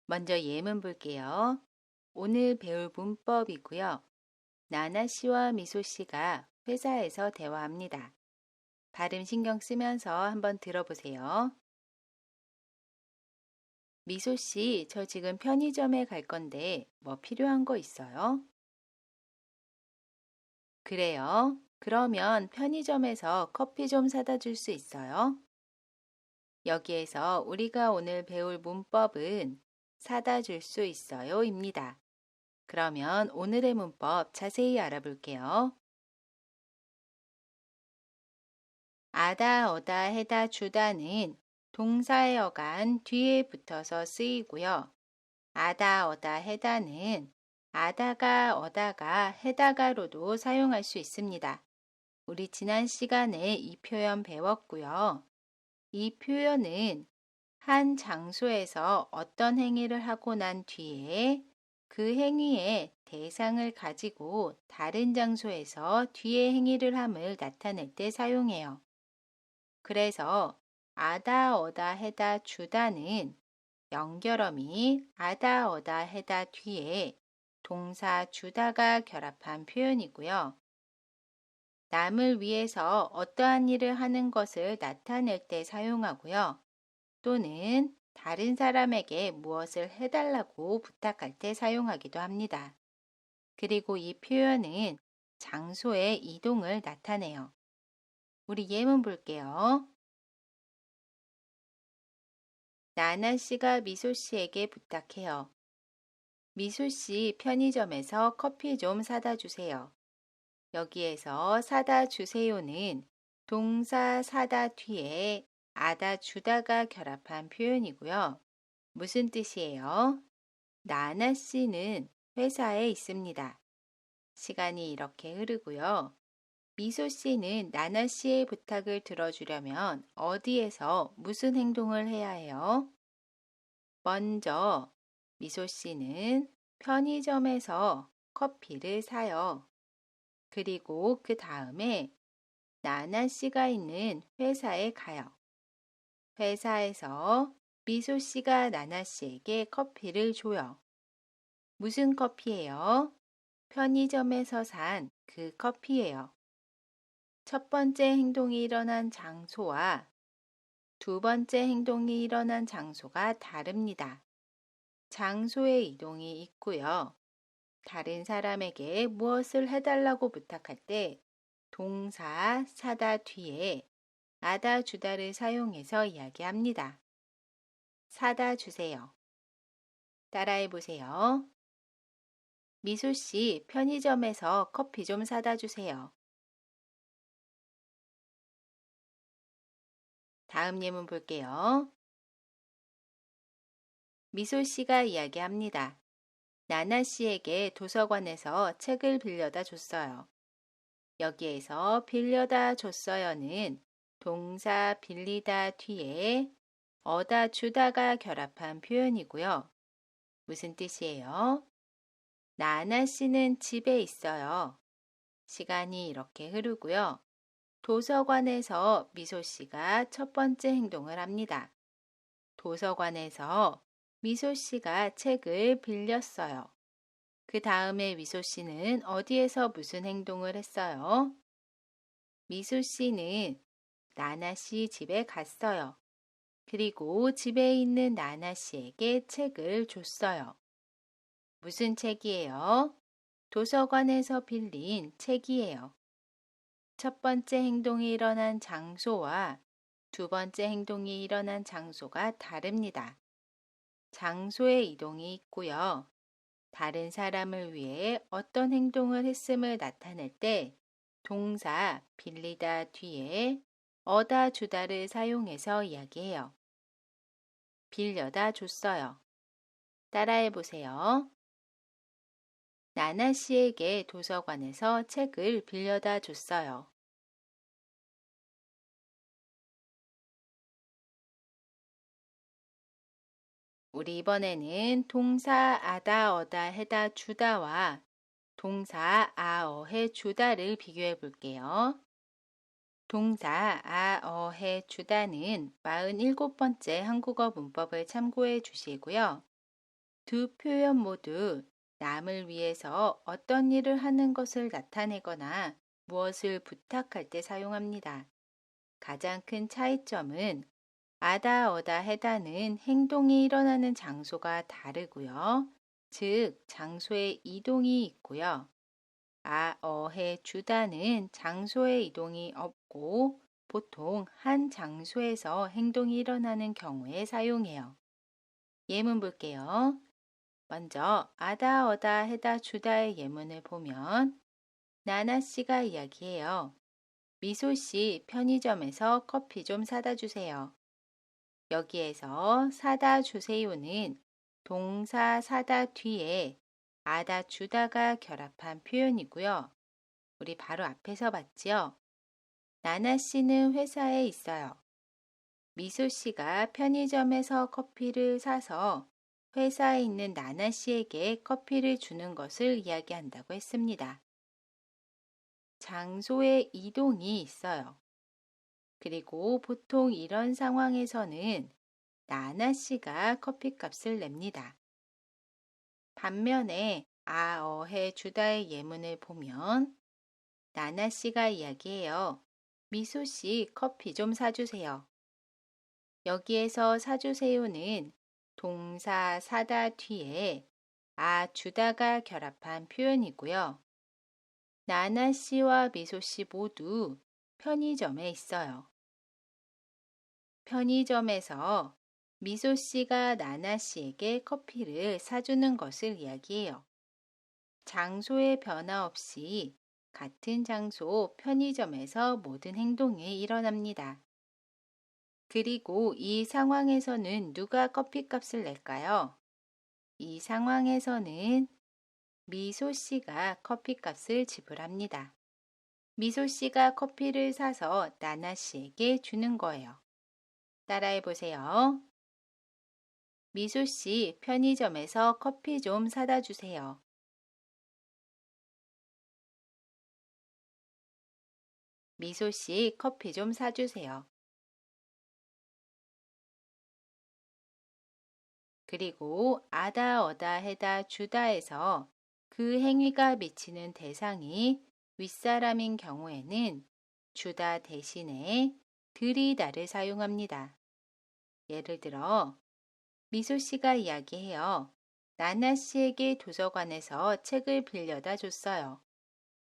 먼저 예문 볼게요. 오늘 배울 문법이고요. 나나 씨와 미소 씨가 회사에서 대화합니다. 발음 신경 쓰면서 한번 들어보세요. 미소 씨, 저 지금 편의점에 갈 건데 뭐 필요한 거 있어요? 그래요? 그러면 편의점에서 커피 좀 사다 줄 수 있어요? 여기에서 우리가 오늘 배울 문법은 사다 줄 수 있어요 입니다. 그러면 오늘의 문법 자세히 알아볼게요. 아다, 어다, 해다, 주다는 동사의 어간 뒤에 붙어서 쓰이고요. 아다, 어다, 해다는 아다가, 어다가, 해다가로도 사용할 수 있습니다. 우리 지난 시간에 이 표현 배웠고요. 이 표현은 한 장소에서 어떤 행위를 하고 난 뒤에 그 행위의 대상을 가지고 다른 장소에서 뒤에 행위를 함을 나타낼 때 사용해요. 그래서 아다, 어다, 해다, 주다는 연결어미 아다, 어다, 해다 뒤에 동사 주다가 결합한 표현이고요. 남을 위해서 어떠한 일을 하는 것을 나타낼 때 사용하고요. 또는 다른 사람에게 무엇을 해달라고 부탁할 때 사용하기도 합니다. 그리고 이 표현은 장소의 이동을 나타내요. 우리 예문 볼게요. 나나 씨가 미소 씨에게 부탁해요. 미소 씨 편의점에서 커피 좀 사다 주세요. 여기에서 사다 주세요는 동사 사다 뒤에 아다 주다가 결합한 표현이고요. 무슨 뜻이에요? 나나 씨는 회사에 있습니다. 시간이 이렇게 흐르고요. 미소 씨는 나나 씨의 부탁을 들어주려면 어디에서 무슨 행동을 해야 해요? 먼저 미소 씨는 편의점에서 커피를 사요. 그리고 그 다음에 나나 씨가 있는 회사에 가요. 회사에서 미소 씨가 나나 씨에게 커피를 줘요. 무슨 커피예요? 편의점에서 산 그 커피예요. 첫 번째 행동이 일어난 장소와 두 번째 행동이 일어난 장소가 다릅니다. 장소의 이동이 있고요. 다른 사람에게 무엇을 해달라고 부탁할 때 동사 사다 뒤에 아다 주다를 사용해서 이야기합니다. 사다 주세요. 따라해 보세요. 미소 씨, 편의점에서 커피 좀 사다 주세요. 다음 예문 볼게요. 미소 씨가 이야기합니다. 나나 씨에게 도서관에서 책을 빌려다 줬어요. 여기에서 빌려다 줬어요는 동사 빌리다 뒤에 어다 주다가 결합한 표현이고요. 무슨 뜻이에요? 나나 씨는 집에 있어요. 시간이 이렇게 흐르고요. 도서관에서 미소 씨가 첫 번째 행동을 합니다. 도서관에서 미소 씨가 책을 빌렸어요. 그 다음에 미소 씨는 어디에서 무슨 행동을 했어요? 미소 씨는 나나 씨 집에 갔어요. 그리고 집에 있는 나나 씨에게 책을 줬어요. 무슨 책이에요? 도서관에서 빌린 책이에요. 첫 번째 행동이 일어난 장소와 두 번째 행동이 일어난 장소가 다릅니다. 장소의 이동이 있고요. 다른 사람을 위해 어떤 행동을 했음을 나타낼 때 동사 빌리다 뒤에 어다 주다를 사용해서 이야기해요. 빌려다 줬어요. 따라해 보세요. 나나 씨에게 도서관에서 책을 빌려다 줬어요. 우리 이번에는 동사 아다, 어다, 해다, 주다와 동사 아, 어, 해, 주다를 비교해 볼게요. 동사 아, 어, 해, 주다는 47번째 한국어 문법을 참고해 주시고요. 두 표현 모두 남을 위해서 어떤 일을 하는 것을 나타내거나 무엇을 부탁할 때 사용합니다. 가장 큰 차이점은 아다, 어다, 해다는 행동이 일어나는 장소가 다르고요. 즉, 장소의 이동이 있고요. 아, 어, 해, 주다는 장소의 이동이 없고 보통 한 장소에서 행동이 일어나는 경우에 사용해요. 예문 볼게요. 먼저 아다, 어다, 해다, 주다의 예문을 보면 나나 씨가 이야기해요. 미소 씨 편의점에서 커피 좀 사다 주세요. 여기에서 사다 주세요는 동사 사다 뒤에 아다 주다가 결합한 표현이고요. 우리 바로 앞에서 봤지요? 나나 씨는 회사에 있어요. 미소 씨가 편의점에서 커피를 사서 회사에 있는 나나 씨에게 커피를 주는 것을 이야기한다고 했습니다. 장소의 이동이 있어요. 그리고 보통 이런 상황에서는 나나 씨가 커피값을 냅니다. 반면에 아, 어, 해, 주다의 예문을 보면 나나 씨가 이야기해요. 미소 씨 커피 좀 사주세요. 여기에서 사주세요는 동사 사다 뒤에 아, 주다가 결합한 표현이고요. 나나 씨와 미소 씨 모두 편의점에 있어요. 편의점에서 미소 씨가 나나 씨에게 커피를 사주는 것을 이야기해요. 장소의 변화 없이 같은 장소 편의점에서 모든 행동이 일어납니다. 그리고 이 상황에서는 누가 커피값을 낼까요? 이 상황에서는 미소 씨가 커피값을 지불합니다. 미소 씨가 커피를 사서 나나 씨에게 주는 거예요. 따라해 보세요. 미소 씨 편의점에서 커피 좀 사다 주세요. 미소 씨 커피 좀 사주세요. 그리고 아다, 어다, 해다, 주다에서 그 행위가 미치는 대상이 윗사람인 경우에는 주다 대신에 들이다를 사용합니다. 예를 들어 미소 씨가 이야기해요. 나나 씨에게 도서관에서 책을 빌려다 줬어요.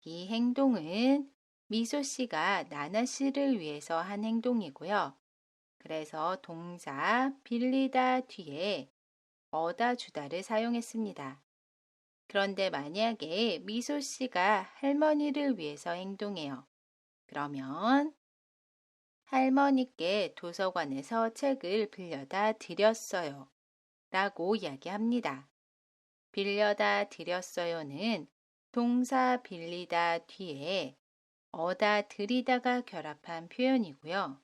이 행동은 미소 씨가 나나 씨를 위해서 한 행동이고요. 그래서 동사 빌리다 뒤에 어다 주다를 사용했습니다. 그런데 만약에 미소 씨가 할머니를 위해서 행동해요. 그러면 할머니께 도서관에서 책을 빌려다 드렸어요. 라고 이야기합니다. 빌려다 드렸어요는 동사 빌리다 뒤에 어다 드리다가 결합한 표현이고요.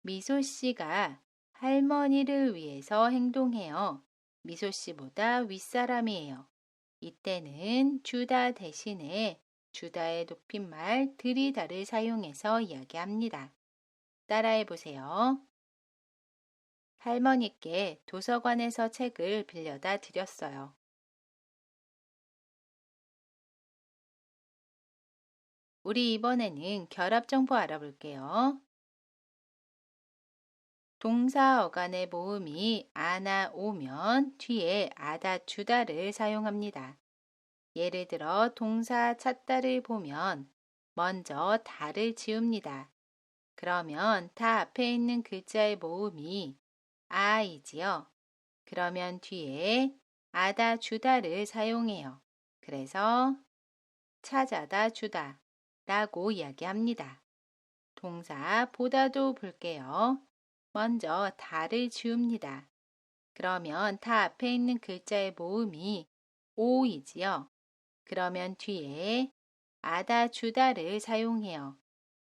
미소 씨가 할머니를 위해서 행동해요. 미소 씨보다 윗사람이에요. 이때는 주다 대신에 주다의 높임말 드리다를 사용해서 이야기합니다. 따라해 보세요. 할머니께 도서관에서 책을 빌려다 드렸어요. 우리 이번에는 결합 정보 알아볼게요. 동사 어간의 모음이 아나 오면 뒤에 아다 주다를 사용합니다. 예를 들어 동사 찾다를 보면 먼저 다를 지웁니다. 그러면 다 앞에 있는 글자의 모음이 아이지요. 그러면 뒤에 아다 주다를 사용해요. 그래서 찾아다 주다 라고 이야기합니다. 동사 보다도 볼게요. 먼저 다를 지웁니다. 그러면 다 앞에 있는 글자의 모음이 오이지요. 그러면 뒤에 아다 주다를 사용해요.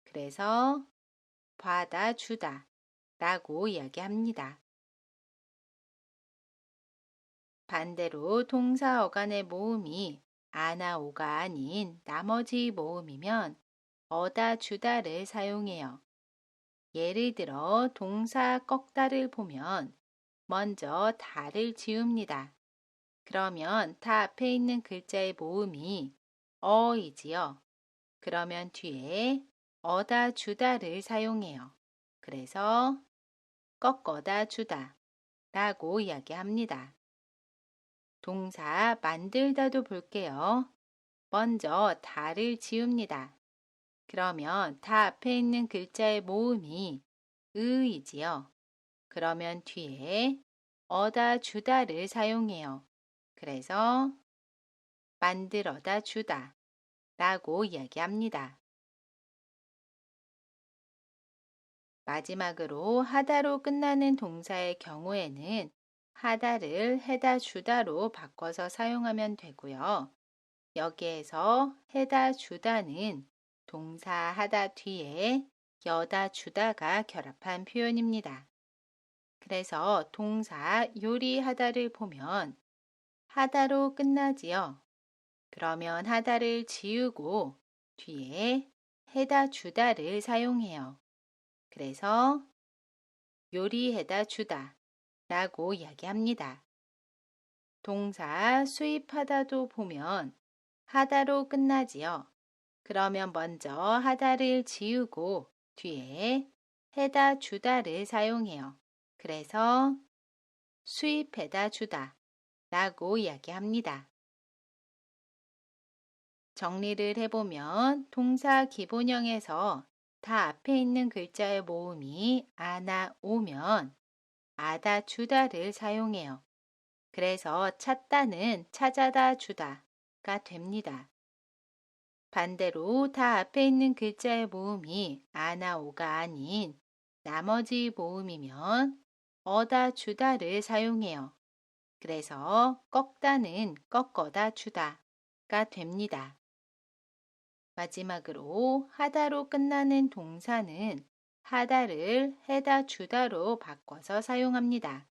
그래서 봐다 주다 라고 이야기합니다. 반대로 동사 어간의 모음이 아나 오가 아닌 나머지 모음이면 어다 주다를 사용해요. 예를 들어 동사 꺾다를 보면 먼저 다를 지웁니다. 그러면 다 앞에 있는 글자의 모음이 어이지요. 그러면 뒤에 어다 주다를 사용해요. 그래서 꺾어다 주다 라고 이야기합니다. 동사 만들다도 볼게요. 먼저 다를 지웁니다. 그러면 다 앞에 있는 글자의 모음이 으이지요. 그러면 뒤에 어다 주다를 사용해요. 그래서 만들어다 주다 라고 이야기합니다. 마지막으로 하다로 끝나는 동사의 경우에는 하다를 해다 주다로 바꿔서 사용하면 되고요. 여기에서 해다 주다는 동사 하다 뒤에 여다 주다가 결합한 표현입니다. 그래서 동사 요리하다를 보면 하다로 끝나지요. 그러면 하다를 지우고 뒤에 해다 주다를 사용해요. 그래서 요리해다 주다 라고 이야기합니다. 동사 수입하다도 보면 하다로 끝나지요. 그러면 먼저 하다를 지우고 뒤에 해다 주다를 사용해요. 그래서 수입해다 주다 라고 이야기합니다. 정리를 해보면 동사 기본형에서 다 앞에 있는 글자의 모음이 아나 오면 아다 주다를 사용해요. 그래서 찾다는 찾아다 주다가 됩니다. 반대로 다 앞에 있는 글자의 모음이 아나 오가 아닌 나머지 모음이면 어다 주다를 사용해요. 그래서 꺾다는 꺾어다 주다가 됩니다. 마지막으로 하다로 끝나는 동사는 하다를 해다 주다로 바꿔서 사용합니다.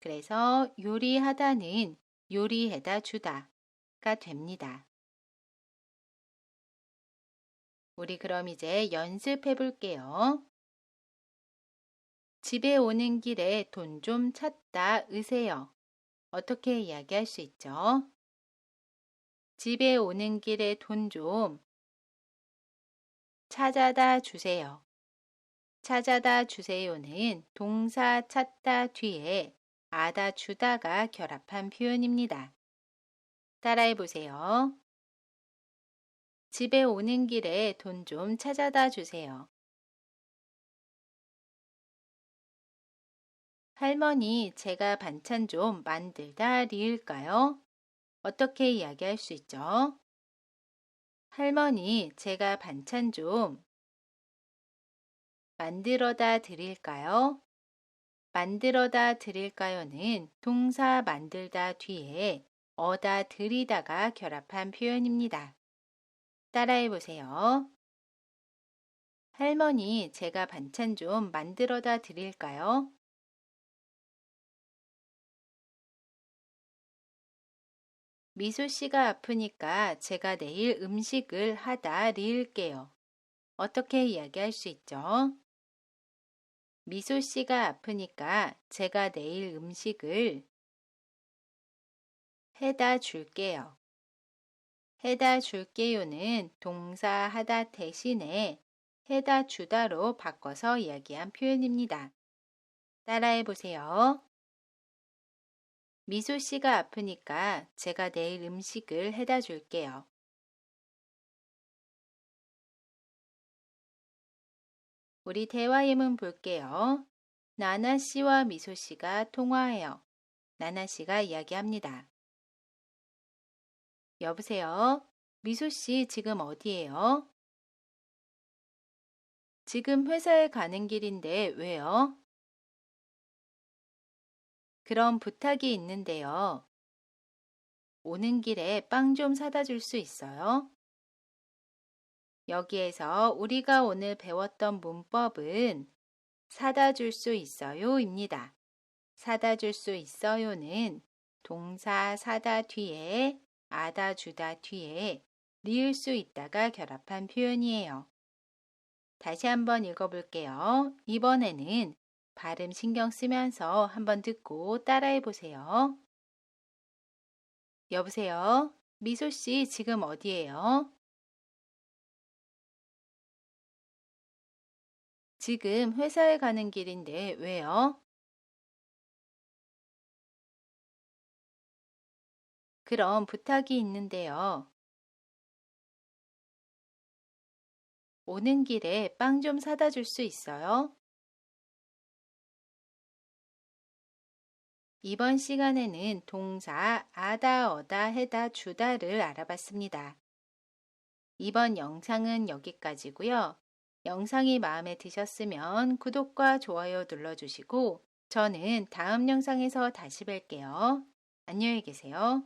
그래서 요리하다는 요리해다 주다가 됩니다. 우리 그럼 이제 연습해 볼게요. 집에 오는 길에 돈 좀 찾다 으세요. 어떻게 이야기할 수 있죠? 집에 오는 길에 돈 좀 찾아다 주세요. 찾아다 주세요는 동사 찾다 뒤에 아다 주다가 결합한 표현입니다. 따라해 보세요. 집에 오는 길에 돈 좀 찾아다 주세요. 할머니, 제가 반찬 좀 만들다 리을까요? 어떻게 이야기할 수 있죠? 할머니, 제가 반찬 좀 만들어다 드릴까요? 만들어다 드릴까요는 동사 만들다 뒤에 어다 드리다가 결합한 표현입니다. 따라해 보세요. 할머니, 제가 반찬 좀 만들어다 드릴까요? 미소 씨가 아프니까 제가 내일 음식을 하다 리을게요. 어떻게 이야기할 수 있죠? 미소 씨가 아프니까 제가 내일 음식을 해다 줄게요. 해다 줄게요는 동사 하다 대신에 해다 주다로 바꿔서 이야기한 표현입니다. 따라해 보세요. 미소 씨가 아프니까 제가 내일 음식을 해다 줄게요. 우리 대화 예문 볼게요. 나나 씨와 미소 씨가 통화해요. 나나 씨가 이야기합니다. 여보세요? 미소 씨 지금 어디예요? 지금 회사에 가는 길인데 왜요? 그럼 부탁이 있는데요. 오는 길에 빵 좀 사다 줄 수 있어요? 여기에서 우리가 오늘 배웠던 문법은 사다 줄 수 있어요입니다. 사다 줄 수 있어요는 동사 사다 뒤에 아다 주다 뒤에 리을 수 있다가 결합한 표현이에요. 다시 한번 읽어볼게요. 이번에는 발음 신경 쓰면서 한번 듣고 따라해 보세요. 여보세요? 미소 씨, 지금 어디예요? 지금 회사에 가는 길인데 왜요? 그럼 부탁이 있는데요. 오는 길에 빵 좀 사다 줄 수 있어요? 이번 시간에는 동사 아다, 어다, 해다, 주다를 알아봤습니다. 이번 영상은 여기까지고요. 영상이 마음에 드셨으면 구독과 좋아요 눌러주시고 저는 다음 영상에서 다시 뵐게요. 안녕히 계세요.